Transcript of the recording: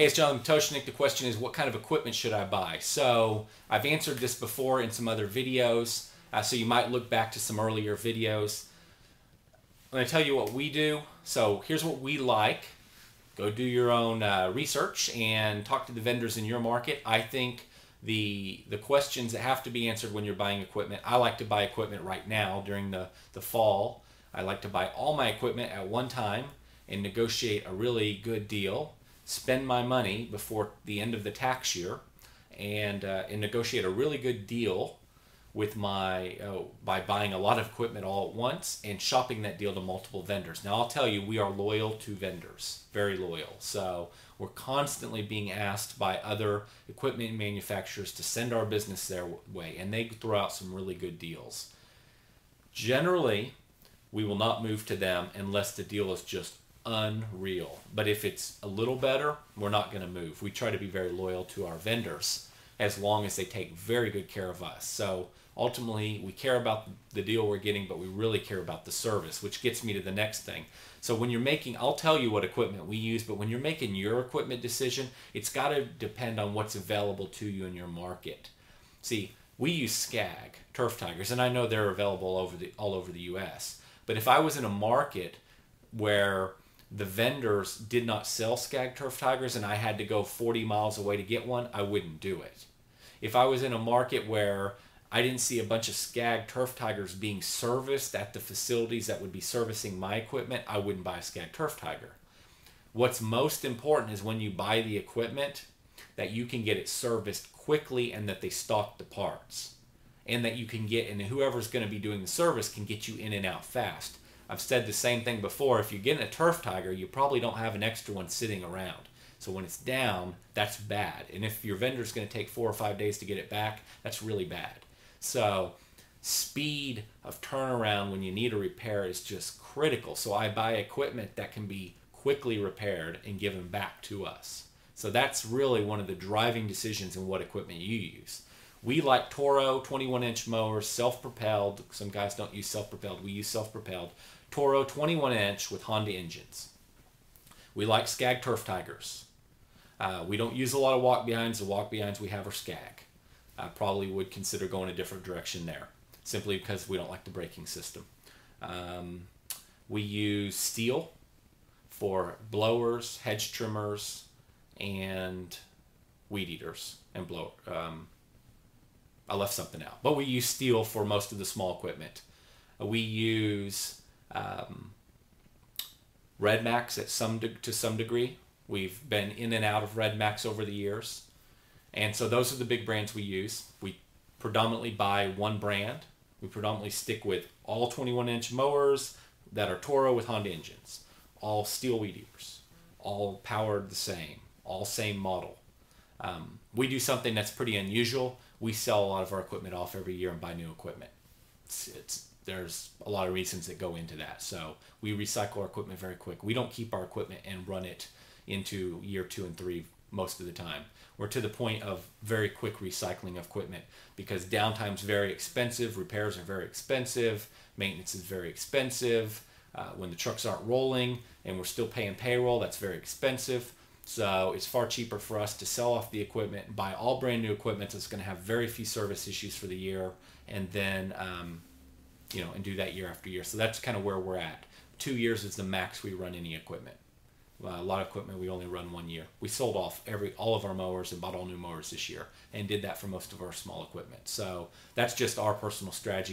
Hey, it's John Toshnik. The question is, what kind of equipment should I buy? So I've answered this before in some other videos, so you might look back to some earlier videos. I'm going to tell you what we do. So here's what we like. Go do your own research and talk to the vendors in your market. I think the questions that have to be answered when you're buying equipment, I like to buy equipment right now during the fall. I like to buy all my equipment at one time and negotiate a really good deal, spend my money before the end of the tax year, and negotiate a really good deal with my by buying a lot of equipment all at once and shopping that deal to multiple vendors. Now I'll tell you, we are loyal to vendors, very loyal. So we're constantly being asked by other equipment manufacturers to send our business their way, and they throw out some really good deals. Generally, we will not move to them unless the deal is just unreal. But if it's a little better, we're not going to move. We try to be very loyal to our vendors as long as they take very good care of us. So ultimately, we care about the deal we're getting, but we really care about the service, which gets me to the next thing. So when you're making, I'll tell you what equipment we use, but when you're making your equipment decision, it's got to depend on what's available to you in your market. See, we use Skag Turf Tigers, and I know they're available all over the U.S. But if I was in a market where the vendors did not sell Skag Turf Tigers and I had to go 40 miles away to get one, I wouldn't do it. If I was in a market where I didn't see a bunch of Skag Turf Tigers being serviced at the facilities that would be servicing my equipment, I wouldn't buy a Skag Turf Tiger. What's most important is when you buy the equipment that you can get it serviced quickly and that they stock the parts. And that you can get, and whoever's going to be doing the service can get you in and out fast. I've said the same thing before. If you're getting a Turf Tiger, you probably don't have an extra one sitting around. So when it's down, that's bad. And if your vendor's going to take 4 or 5 days to get it back, that's really bad. So speed of turnaround when you need a repair is just critical. So I buy equipment that can be quickly repaired and given back to us. So that's really one of the driving decisions in what equipment you use. We like Toro 21-inch mowers, self-propelled. Some guys don't use self-propelled. We use self-propelled. Toro 21-inch with Honda engines. We like Skag Turf Tigers. We don't use a lot of walk-behinds. The walk-behinds we have are Skag. I probably would consider going a different direction there, simply because we don't like the braking system. We use Stihl for blowers, hedge trimmers, and weed eaters and blower. I left something out, but we use Stihl for most of the small equipment. We use Red Max to some degree. We've been in and out of Red Max over the years, and so those are the big brands we use. We predominantly buy one brand. We predominantly stick with all 21-inch mowers that are Toro with Honda engines, all Stihl weed eaters, all powered the same, all same model. We do something that's pretty unusual. We sell a lot of our equipment off every year and buy new equipment. There's a lot of reasons that go into that. So we recycle our equipment very quick. We don't keep our equipment and run it into year 2 and 3 most of the time. We're to the point of very quick recycling of equipment because downtime is very expensive, repairs are very expensive, maintenance is very expensive. When the trucks aren't rolling and we're still paying payroll, that's very expensive. So it's far cheaper for us to sell off the equipment and buy all brand new equipment that's going to have very few service issues for the year, and then and do that year after year. So that's kind of where we're at. 2 years is the max we run any equipment. A lot of equipment we only run 1 year. We sold off all of our mowers and bought all new mowers this year, and did that for most of our small equipment. So that's just our personal strategy.